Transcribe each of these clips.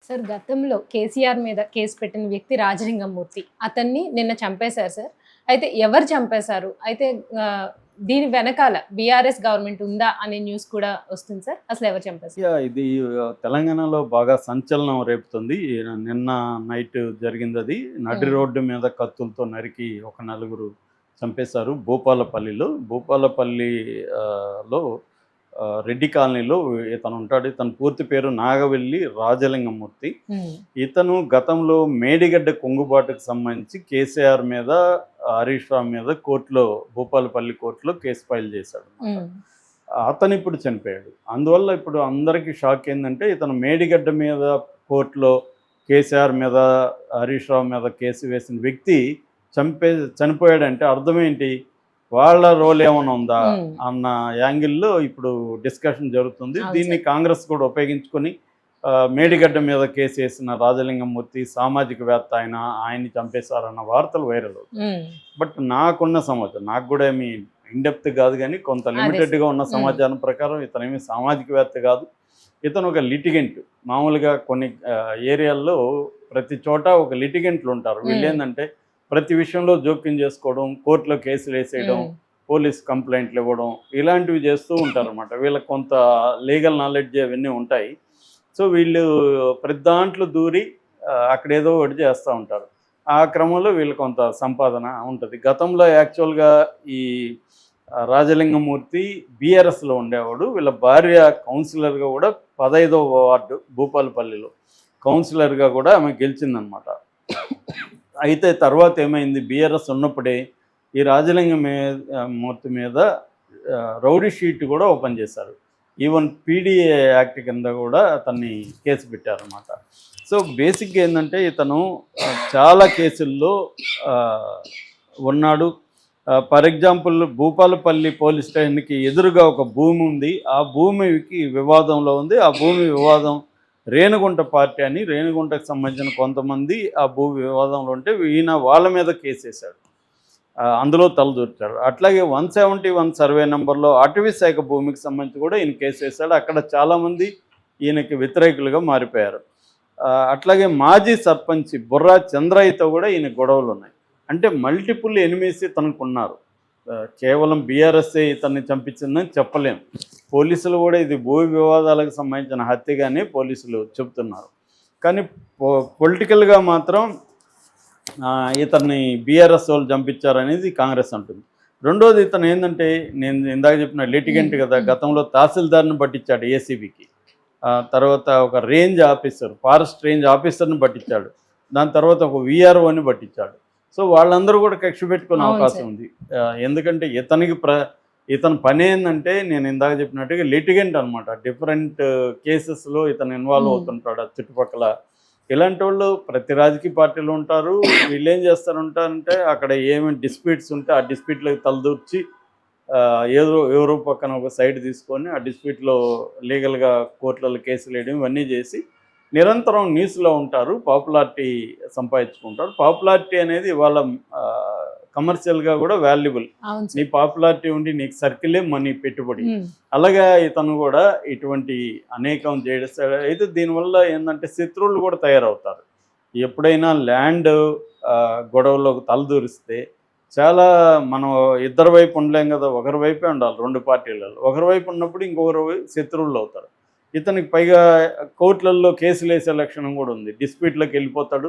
Sir గతంలో కేసీఆర్ మీద case పెట్టిన వ్యక్తి రాజలింగమూర్తి. అతన్ని నిన్న చంపేశారు సార్. అయితే ఎవరు చంపేశారు? అయితే దీని వెనకాల బీఆర్ఎస్ గవర్నమెంట్ ఉందా అనే న్యూస్ కూడా వస్తుంది సార్. అసలు ఎవరు చంపేశారు? ఇది తెలంగాణలో బాగా సంచలనం రేపుతుంది. నిన్న నైట్ జరిగిందది. నడి రోడ్డు మీద కత్తులతో నరికి ఒక నలుగురు చంపేశారు భూపాలపల్లిలో. భూపాలపల్లి లో రెడ్డి కాలనీలో ఇతను ఉంటాడు. ఇతను పూర్తి పేరు నాగవెల్లి రాజలింగమూర్తి. ఇతను గతంలో మేడిగడ్డ కుంగుబాటుకు సంబంధించి కేసీఆర్ మీద, హరీష్ రావు మీద కోర్టులో, భూపాలపల్లి కోర్టులో కేసు ఫైల్ చేశాడు. అతను ఇప్పుడు చనిపోయాడు. అందువల్ల ఇప్పుడు అందరికీ షాక్ ఏంటంటే, ఇతను మేడిగడ్డ మీద కోర్టులో కేసీఆర్ మీద, హరీష్ రావు మీద కేసు వేసిన వ్యక్తి చనిపోయాడంటే అర్థం ఏంటి? వాళ్ళ రోల్ ఏమైనా ఉందా అన్న యాంగిల్లో ఇప్పుడు డిస్కషన్ జరుగుతుంది. దీన్ని కాంగ్రెస్ కూడా ఉపయోగించుకొని మేడిగడ్డ మీద కేసు వేసిన రాజలింగమూర్తి సామాజికవేత్త ఆయన్ని చంపేశారన్న వార్తలు వైరల్ అవుతాయి. బట్ నాకున్న సమాచారం, నాకు కూడా ఏమి ఇన్డెప్త్ కాదు కానీ కొంత లిమిటెడ్గా ఉన్న సమాచారం ప్రకారం ఇతనేమి సామాజికవేత్త కాదు. ఇతను ఒక లిటిగెంట్. మామూలుగా కొన్ని ఏరియాల్లో ప్రతి చోట ఒక లిటిగెంట్లు ఉంటారు. వీళ్ళు ఏంటంటే ప్రతి విషయంలో జోక్యం చేసుకోవడం, కోర్టులో కేసులు వేసేయడం, పోలీస్ కంప్లైంట్లు ఇవ్వడం, ఇలాంటివి చేస్తూ ఉంటారు అన్నమాట. వీళ్ళకి కొంత లీగల్ నాలెడ్జ్ అవన్నీ ఉంటాయి. సో వీళ్ళు ప్రతి దాంట్లో దూరి అక్కడేదో ఒకటి చేస్తూ ఉంటారు. ఆ క్రమంలో వీళ్ళు కొంత సంపాదన ఉంటుంది. గతంలో యాక్చువల్గా ఈ రాజలింగమూర్తి బీఆర్ఎస్లో ఉండేవాడు. వీళ్ళ భార్య కౌన్సిలర్గా కూడా 15వ వార్డు భూపాలపల్లిలో కౌన్సిలర్గా కూడా ఆమె గెలిచిందనమాట. అయితే తర్వాత ఏమైంది, బీఆర్ఎస్ ఉన్నప్పుడే ఈ రాజలింగమూర్తి మీద రౌడీ షీట్ కూడా ఓపెన్ చేశారు. ఈవెన్ పీడీఏ యాక్ట్ కింద కూడా అతన్ని కేసు పెట్టారన్నమాట. సో బేసిక్గా ఏంటంటే ఇతను చాలా కేసుల్లో ఉన్నాడు. ఫర్ ఎగ్జాంపుల్ భూపాలపల్లి పోలీస్ స్టేషన్కి ఎదురుగా ఒక భూమి ఉంది. ఆ భూమికి వివాదంలో ఉంది. ఆ భూమి వివాదం రేణుగుంట పార్టీ అని, రేణుగుంటకు సంబంధించిన కొంతమంది ఆ భూ వివాదంలో ఉంటే ఈయన వాళ్ళ మీద కేసు వేశాడు. అందులో తలదూర్చాడు. అట్లాగే 171 సర్వే నెంబర్లో అటవీ శాఖ భూమికి సంబంధించి కూడా ఈయన కేసు వేశాడు. అక్కడ చాలామంది ఈయనకి వ్యతిరేకులుగా మారిపోయారు. అట్లాగే మాజీ సర్పంచ్ బుర్రా చంద్రయ్యతో కూడా ఈయన గొడవలు ఉన్నాయి. అంటే మల్టిపుల్ ఎనిమీస్ తనకు ఉన్నారు. కేవలం బీఆర్ఎస్ఏ ఇతన్ని చంపించిందని చెప్పలేం. పోలీసులు కూడా ఇది భూ వివాదాలకు సంబంధించిన హత్యగానే పోలీసులు చెబుతున్నారు. కానీ పొలిటికల్గా మాత్రం ఇతన్ని బీఆర్ఎస్ వాళ్ళు చంపించారనేది కాంగ్రెస్ అంటుంది. రెండోది, ఇతను ఏంటంటే నేను ఇందాక చెప్పిన లిటిగెంట్ కదా, గతంలో తహసీల్దార్ని పట్టించాడు ఏసీబీకి. తర్వాత ఒక రేంజ్ ఆఫీసర్, ఫారెస్ట్ రేంజ్ ఆఫీసర్ని పట్టించాడు. దాని తర్వాత ఒక వీఆర్ఓని పట్టించాడు. సో వాళ్ళందరూ కూడా కక్ష పెట్టుకునే అవకాశం ఉంది. ఎందుకంటే ఇతని పని ఏంటంటే నేను ఇందాక చెప్పినట్టుగా లిటిగెంట్ అనమాట. డిఫరెంట్ కేసెస్లో ఇతను ఇన్వాల్వ్ అవుతుంటాడు. చుట్టుపక్కల ఇలాంటి వాళ్ళు ప్రతి రాజకీయ పార్టీలు ఉంటారు. వీళ్ళు ఏం చేస్తారంటే అక్కడ ఏమేమి డిస్ప్యూట్స్ ఉంటే ఆ డిస్ప్యూట్లకు తలదూర్చి ఎవరో పక్కన ఒక సైడ్ తీసుకొని ఆ డిస్ప్యూట్లో లీగల్గా కోర్టులలో కేసులు వేయడం ఇవన్నీ చేసి నిరంతరం న్యూస్లో ఉంటారు. పాపులారిటీ సంపాదించుకుంటారు. పాపులారిటీ అనేది వాళ్ళ కమర్షియల్గా కూడా వాల్యుబుల్. నీ పాపులారిటీ ఉండి నీకు సర్కిలే మనీ పెట్టుబడి. అలాగే ఇతను కూడా ఇటువంటి అనేకం చేస్తాడు. అయితే దీనివల్ల ఏంటంటే శత్రువులు కూడా తయారవుతారు. ఎప్పుడైనా ల్యాండ్ గొడవలోకి తలదూరిస్తే చాలా మనం ఇద్దరు వైపు ఉండలేం కదా, ఒకరి వైపే ఉండాలి. రెండు పార్టీలలో ఒకరి వైపు ఉన్నప్పుడు ఇంకొకరు శత్రువులు అవుతారు. ఇతనికి పైగా కోర్టులలో కేసులు వేసే లక్షణం కూడా ఉంది. డిస్ప్యూట్లోకి వెళ్ళిపోతాడు,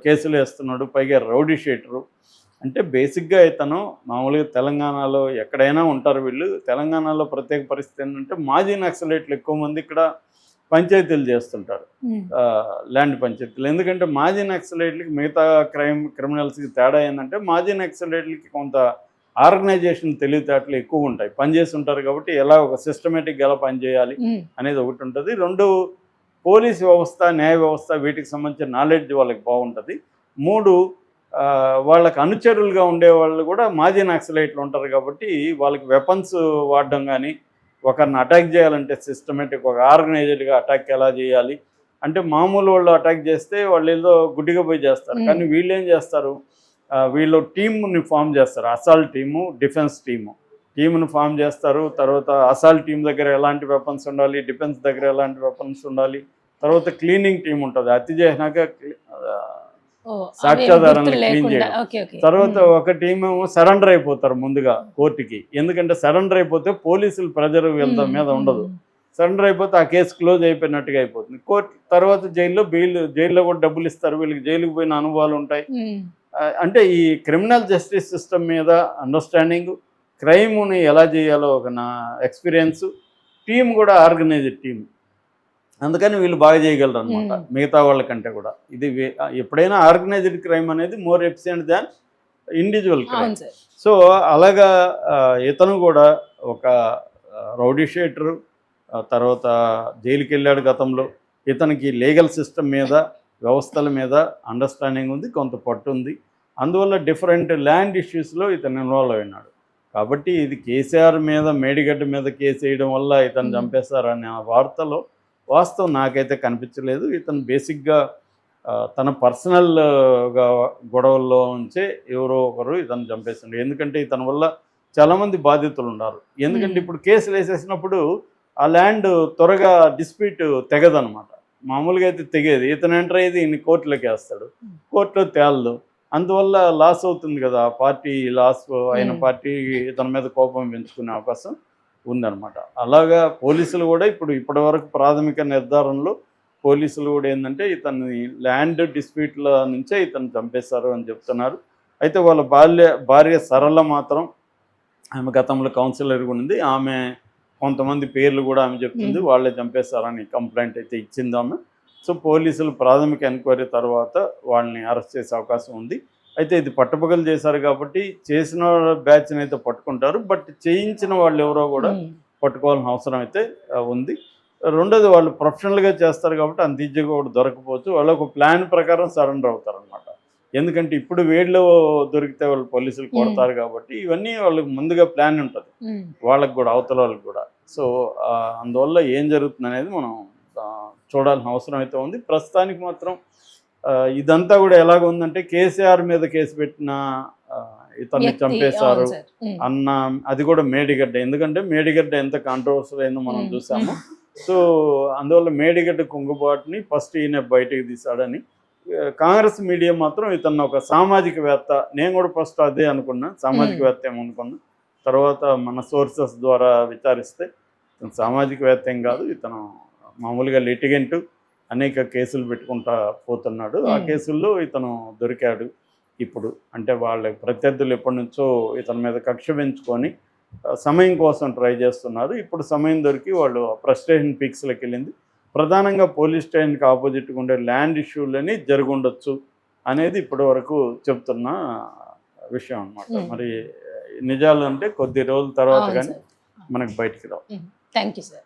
కేసులు వేస్తున్నాడు, పైగా రౌడీ షీటరు. అంటే బేసిక్గా ఇతను మామూలుగా తెలంగాణలో ఎక్కడైనా ఉంటారు వీళ్ళు. తెలంగాణలో ప్రత్యేక పరిస్థితి ఏంటంటే మాజీ నక్సలైట్లు ఎక్కువ మంది ఇక్కడ పంచాయతీలు చేస్తుంటారు, ల్యాండ్ పంచాయతీలు. ఎందుకంటే మాజీ నక్సలైట్లకి మిగతా క్రిమినల్స్కి తేడా ఏంటంటే మాజీ నక్సలైట్లకి కొంత ఆర్గనైజేషన్ తెలివితేటలు ఎక్కువ ఉంటాయి. పనిచేసి ఉంటారు కాబట్టి ఎలా ఒక సిస్టమేటిక్గా ఎలా పనిచేయాలి అనేది ఒకటి ఉంటుంది. రెండు, పోలీస్ వ్యవస్థ, న్యాయ వ్యవస్థ వీటికి సంబంధించిన నాలెడ్జ్ వాళ్ళకి బాగుంటుంది. మూడు, వాళ్ళకి అనుచరులుగా ఉండే వాళ్ళు కూడా మాజీ నక్సలైట్లు ఉంటారు కాబట్టి వాళ్ళకి వెపన్స్ వాడడం కానీ, ఒకరిని అటాక్ చేయాలంటే సిస్టమేటిక్ ఒక ఆర్గనైజ్డ్గా అటాక్ ఎలా చేయాలి అంటే, మామూలు వాళ్ళు అటాక్ చేస్తే వాళ్ళు ఏదో గుడ్డిగా పోయి చేస్తారు. కానీ వీళ్ళు ఏం చేస్తారు, వీళ్ళు టీమ్ని ఫామ్ చేస్తారు. అసాల్ట్ టీము, డిఫెన్స్ టీమును ఫామ్ చేస్తారు. తర్వాత అసాల్ట్ టీం దగ్గర ఎలాంటి వెపన్స్ ఉండాలి, డిఫెన్స్ దగ్గర ఎలాంటి వెపన్స్ ఉండాలి, తర్వాత క్లీనింగ్ టీం ఉంటుంది, హత్య చేసినాక ఓ, అవేం సాక్ష్యాధారాలను గుర్తులు క్లీన్ లేకుండా. చేయడం. Okay okay. తర్వాత ఒక టీం ఏమో సరెండర్ అయిపోతారు ముందుగా కోర్టుకి, ఎందుకంటే సరెండర్ అయిపోతే పోలీసులు ప్రెజర్ వీళ్ళ మీద ఉండదు. సరెండర్ అయిపోతే ఆ కేసు క్లోజ్ అయిపోయినట్టుగా అయిపోతుంది. కోర్టు తర్వాత జైల్లో కూడా డబ్బులు ఇస్తారు, వీళ్ళకి జైలుకి పోయిన అనుభవాలు ఉంటాయి. అంటే ఈ క్రిమినల్ జస్టిస్ సిస్టమ్ మీద అండర్స్టాండింగ్, క్రైమ్ని ఎలా చేయాలో ఒక నా ఎక్స్పీరియన్స్, టీం కూడా ఆర్గనైజ్డ్ టీం, అందుకని వీళ్ళు బాగా చేయగలరు అనమాట మిగతా వాళ్ళకంటే కూడా. ఇది ఎప్పుడైనా ఆర్గనైజ్డ్ క్రైమ్ అనేది మోర్ ఎఫిషియెంట్ దాన్ ఇండివిజువల్ క్రైమ్. సో అలాగా ఇతను కూడా ఒక రౌడీ షీటరు, తర్వాత జైలుకి వెళ్ళాడు గతంలో. ఇతనికి లీగల్ సిస్టమ్ మీద, వ్యవస్థల మీద అండర్స్టాండింగ్ ఉంది, కొంత పట్టు ఉంది. అందువల్ల డిఫరెంట్ ల్యాండ్ ఇష్యూస్లో ఇతను ఇన్వాల్వ్ అయినాడు. కాబట్టి ఇది కేసీఆర్ మీద, మేడిగడ్డ మీద కేసు వేయడం వల్ల ఇతను చంపేస్తారనే వార్తలో వాస్తవం నాకైతే కనిపించలేదు. ఇతను బేసిక్గా తన పర్సనల్గా గొడవల్లో ఉంచే ఎవరో ఒకరు ఇతను చంపేస్తుండే. ఎందుకంటే ఇతని వల్ల చాలామంది బాధితులు ఉన్నారు. ఎందుకంటే ఇప్పుడు కేసులు వేసేసినప్పుడు ఆ ల్యాండ్ త్వరగా డిస్ప్యూట్ తెగదనమాట. మామూలుగా అయితే తెగేది, ఇతను ఎంటర్ అయ్యేది ఇన్ని కోర్టులోకి వేస్తాడు, కోర్టులో తేలదు. అందువల్ల లాస్ అవుతుంది కదా, పార్టీ లాస్ అయిన పార్టీ ఇతని మీద కోపం పెంచుకునే అవకాశం ఉందన్నమాట. అలాగా పోలీసులు కూడా ఇప్పటి వరకు ప్రాథమిక నిర్ధారణలో పోలీసులు కూడా ఏంటంటే ఇతన్ని ల్యాండ్ డిస్ప్యూట్ల నుంచే ఇతను చంపేశారు అని చెప్తున్నారు. అయితే వాళ్ళ భార్య సరళ మాత్రం, ఆమె గతంలో కౌన్సిలర్ కూడా ఉంది, ఆమె కొంతమంది పేర్లు కూడా ఆమె చెప్తుంది వాళ్ళే చంపేశారని కంప్లైంట్ అయితే ఇచ్చింది ఆమె. సో పోలీసులు ప్రాథమిక ఎంక్వైరీ తర్వాత వాళ్ళని అరెస్ట్ చేసే అవకాశం ఉంది. అయితే ఇది పట్టుపగలు చేశారు కాబట్టి చేసిన బ్యాచ్ని అయితే పట్టుకుంటారు, బట్ చేయించిన వాళ్ళు ఎవరో కూడా పట్టుకోవాల్సిన అవసరం అయితే ఉంది. రెండోది, వాళ్ళు ప్రొఫెషనల్గా చేస్తారు కాబట్టి అంత ఈజీగా కూడా దొరకపోవచ్చు, వాళ్ళు ఒక ప్లాన్ ప్రకారం సరెండర్ అవుతారనమాట. ఎందుకంటే ఇప్పుడు వీళ్ళు దొరికితే వాళ్ళు పోలీసులు కొడతారు కాబట్టి ఇవన్నీ వాళ్ళకి ముందుగా ప్లాన్ ఉంటుంది, వాళ్ళకి కూడా, అవతల వాళ్ళకి కూడా. సో అందువల్ల ఏం జరుగుతుంది అనేది మనం చూడాల్సిన అవసరం అయితే ఉంది. ప్రస్తుతానికి మాత్రం ఇదంతా కూడా ఎలాగ ఉందంటే కేసీఆర్ మీద కేసు పెట్టిన ఇతన్ని చంపేశారు అన్న, అది కూడా మేడిగడ్డ. ఎందుకంటే మేడిగడ్డ ఎంత కాంట్రవర్షియల్ అయిందో మనం చూసాము. సో అందువల్ల మేడిగడ్డ కుంగుబాటుని ఫస్ట్ ఈయన బయటకు తీశాడని కాంగ్రెస్ మీడియా మాత్రం ఇతను ఒక సామాజికవేత్త, నేను కూడా ఫస్ట్ అదే అనుకున్నా, సామాజికవేత్త ఏమనుకున్నా. తర్వాత మన సోర్సెస్ ద్వారా విచారిస్తే ఇతను సామాజికవేత్త ఏం కాదు, ఇతను మామూలుగా లిటిగెంట్, అనేక కేసులు పెట్టుకుంటా పోతున్నాడు. ఆ కేసుల్లో ఇతను దొరికాడు. ఇప్పుడు అంటే వాళ్ళ ప్రత్యర్థులు ఎప్పటి నుంచో ఇతని మీద కక్ష పెంచుకొని సమయం కోసం ట్రై చేస్తున్నారు. ఇప్పుడు సమయం దొరికి వాళ్ళు ఫ్రస్ట్రేషన్ పీక్స్లోకి వెళ్ళింది. ప్రధానంగా పోలీస్ స్టేషన్కి ఆపోజిట్గా ఉండే ల్యాండ్ ఇష్యూలని జరుగుండొచ్చు అనేది ఇప్పటి వరకు చెప్తున్న విషయం అన్నమాట. మరి నిజాలు అంటే కొద్ది రోజుల తర్వాత కానీ మనకు బయటికి రావు. Thank you sir.